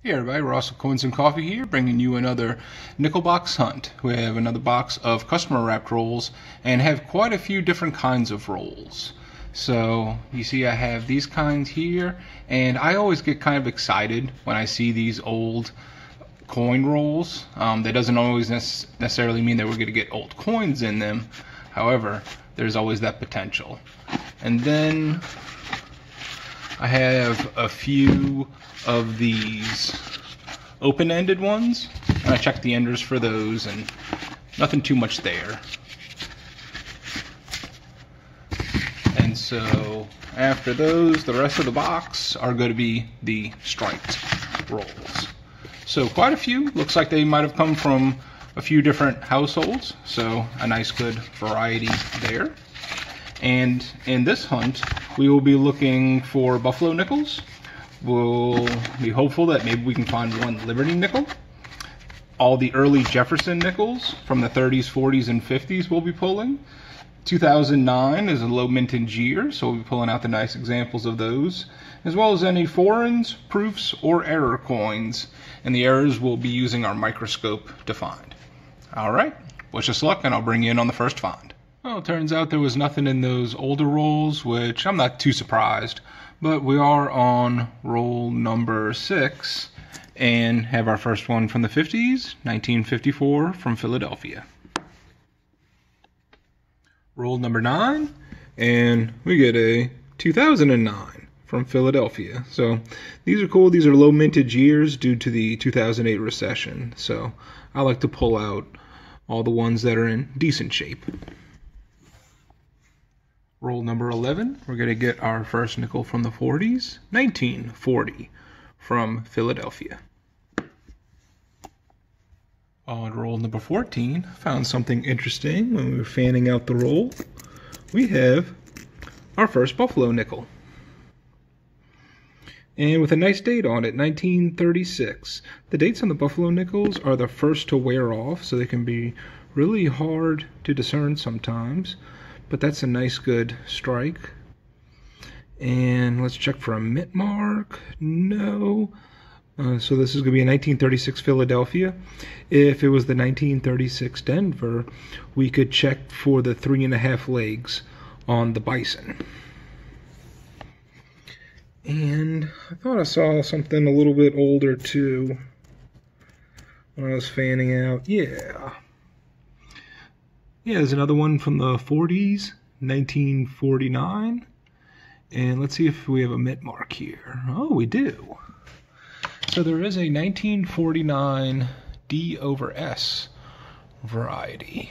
Hey everybody, Ross of Coinsncoffee here, bringing you another nickel box hunt. We have another box of customer wrapped rolls and have quite a few different kinds of rolls. So you see I have these kinds here, and I always get kind of excited when I see these old coin rolls. That doesn't always necessarily mean that we're going to get old coins in them. However, there's always that potential. And then I have a few of these open-ended ones, and I checked the enders for those, and nothing too much there. And so after those, the rest of the box are going to be the striped rolls. So quite a few. Looks like they might have come from a few different households, so a nice good variety there. And in this hunt, we will be looking for buffalo nickels. We'll be hopeful that maybe we can find one Liberty nickel. All the early Jefferson nickels from the 30s, 40s, and 50s we'll be pulling. 2009 is a low mintage year, so we'll be pulling out the nice examples of those, as well as any foreigns, proofs, or error coins. And the errors we'll be using our microscope to find. Alright, wish us luck, and I'll bring you in on the first find. Well, it turns out there was nothing in those older rolls, which I'm not too surprised. But we are on roll number 6 and have our first one from the 50s, 1954 from Philadelphia. Roll number 9, and we get a 2009 from Philadelphia. So these are cool. These are low mintage years due to the 2008 recession. So I like to pull out all the ones that are in decent shape. Roll number 11, we're going to get our first nickel from the 40s, 1940 from Philadelphia. On roll number 14, found something interesting when we were fanning out the roll. We have our first buffalo nickel. And with a nice date on it, 1936. The dates on the buffalo nickels are the first to wear off, so they can be really hard to discern sometimes. But that's a nice good strike. And let's check for a mint mark. No. So this is going to be a 1936 Philadelphia. If it was the 1936 Denver, we could check for the 3.5 legs on the bison. And I thought I saw something a little bit older too when I was fanning out. Yeah, there's another one from the 40s, 1949. And let's see if we have a mint mark here. Oh, we do. So there is a 1949 D over S variety,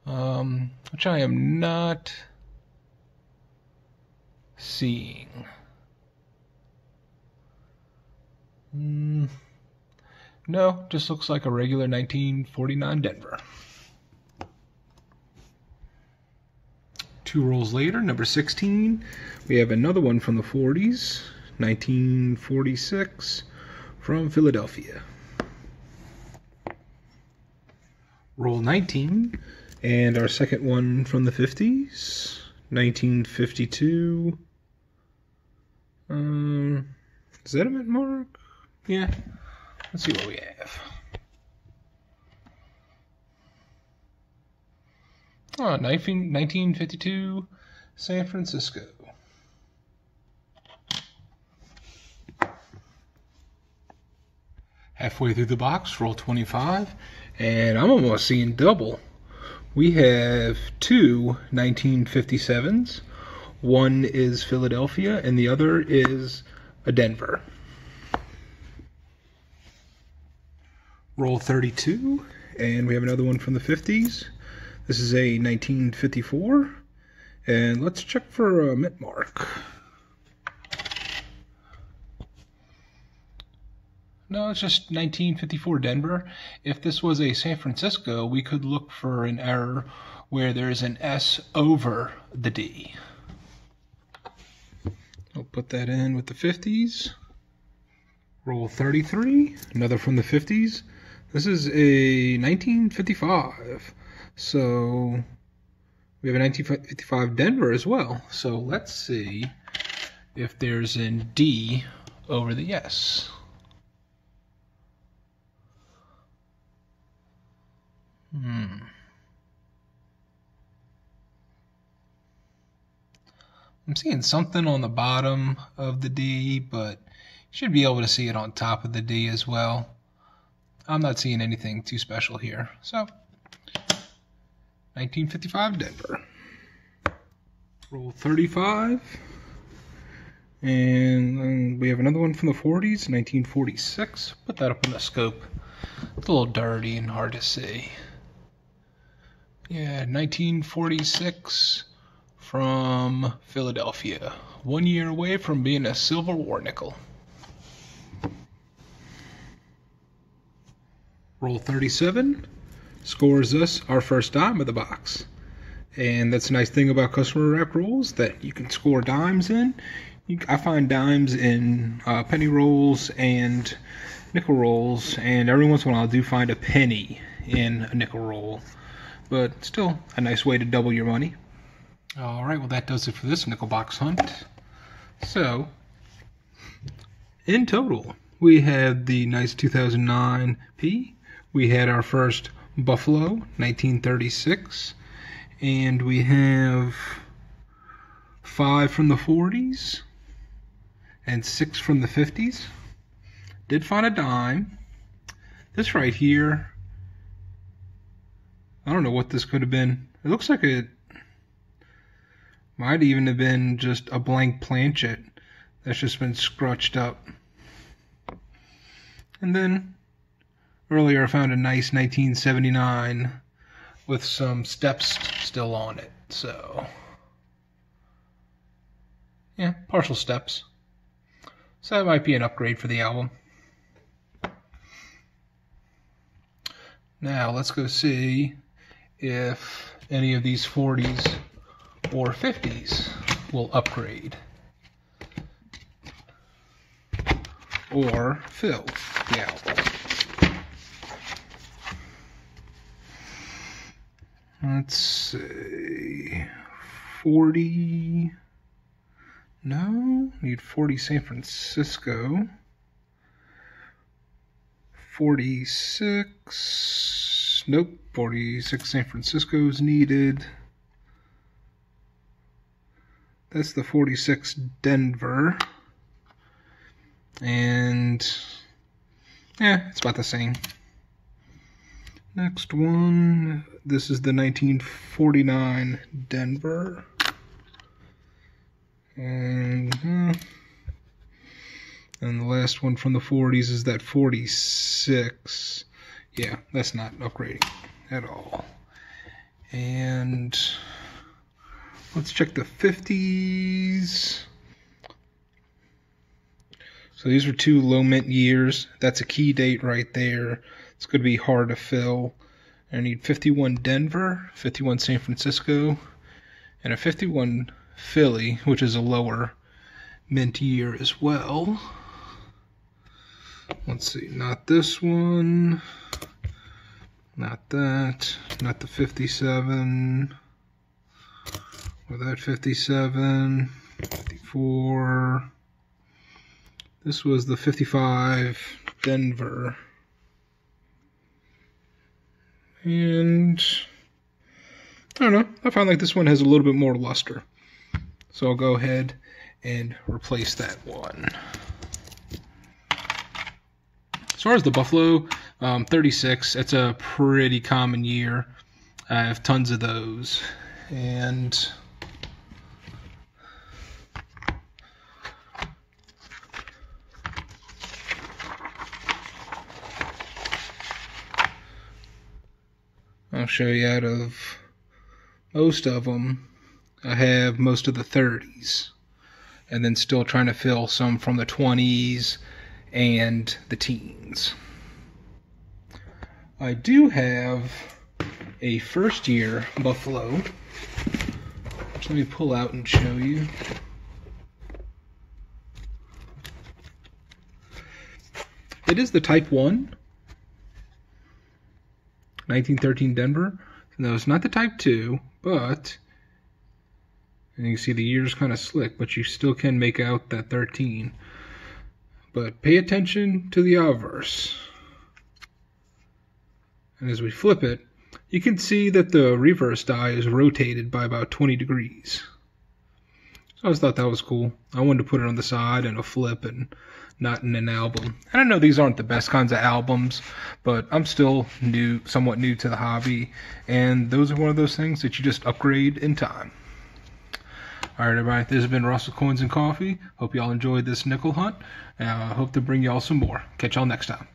which I am not seeing. No, just looks like a regular 1949 Denver. 2 rolls later, number 16, we have another one from the 40s, 1946, from Philadelphia. Roll 19, and our second one from the 50s, 1952. Is that a mint mark? Yeah. Let's see what we have. Oh, 1952, San Francisco. Halfway through the box, roll 25, and I'm almost seeing double. We have 2 1957s. One is Philadelphia, and the other is a Denver. Roll 32, and we have another one from the 50s. This is a 1954, and let's check for a mint mark. No, it's just 1954 Denver. If this was a San Francisco, we could look for an error where there's an S over the D. I'll put that in with the 50s. Roll 33, another from the 50s. This is a 1955. So we have a 1955 Denver as well. So let's see if there's an D over the S. I'm seeing something on the bottom of the D, but you should be able to see it on top of the D as well. I'm not seeing anything too special here. So, 1955 Denver. Roll 35. And then we have another one from the 40s, 1946. Put that up in the scope. It's a little dirty and hard to see. Yeah, 1946 from Philadelphia. 1 year away from being a Civil War nickel. Roll 37 scores us our first dime of the box. And that's a nice thing about customer rep rolls, that you can score dimes in. I find dimes in penny rolls and nickel rolls, and every once in a while I do find a penny in a nickel roll. But still, a nice way to double your money. Alright, well that does it for this nickel box hunt. So, in total, we had the nice 2009 P. We had our first Buffalo, 1936. And we have 5 from the 40s. And 6 from the 50s. Did find a dime. This right here, I don't know what this could have been. It looks like it might even have been just a blank planchet that's just been scratched up. And then earlier I found a nice 1979 with some steps still on it. So yeah, partial steps. So that might be an upgrade for the album. Now let's go see if any of these 40s or 50s will upgrade or fill the album. Let's see, 40, no, need 40 San Francisco, 46, nope, 46 San Francisco is needed. That's the 46 Denver. And yeah, it's about the same. Next one, this is the 1949 Denver. And the last one from the 40s is that 46. Yeah, that's not upgrading at all. And let's check the 50s. So these were 2 low mint years. That's a key date right there. It's going to be hard to fill. I need 51 Denver, 51 San Francisco, and a 51 Philly, which is a lower mint year as well. Let's see, not this one, not that, not the 57, or that 57, 54. This was the 55 Denver. And I don't know, I found like this one has a little bit more luster. So I'll go ahead and replace that one. As far as the Buffalo, 36, it's a pretty common year. I have tons of those. And I'll show you out of most of them, I have most of the 30s. And then still trying to fill some from the 20s and the teens. I do have a first year Buffalo, which let me pull out and show you. It is the Type 1. 1913 Denver. No, it's not the Type 2, but and you can see the year's kind of slick, but you still can make out that 13. But pay attention to the obverse. And as we flip it, you can see that the reverse die is rotated by about 20 degrees. So I always thought that was cool. I wanted to put it on the side in a flip and not in an album. And I know these aren't the best kinds of albums, but I'm still somewhat new to the hobby, and those are one of those things that you just upgrade in time. Alright everybody, this has been Russell Coins and Coffee. Hope y'all enjoyed this nickel hunt. Hope to bring y'all some more. Catch y'all next time.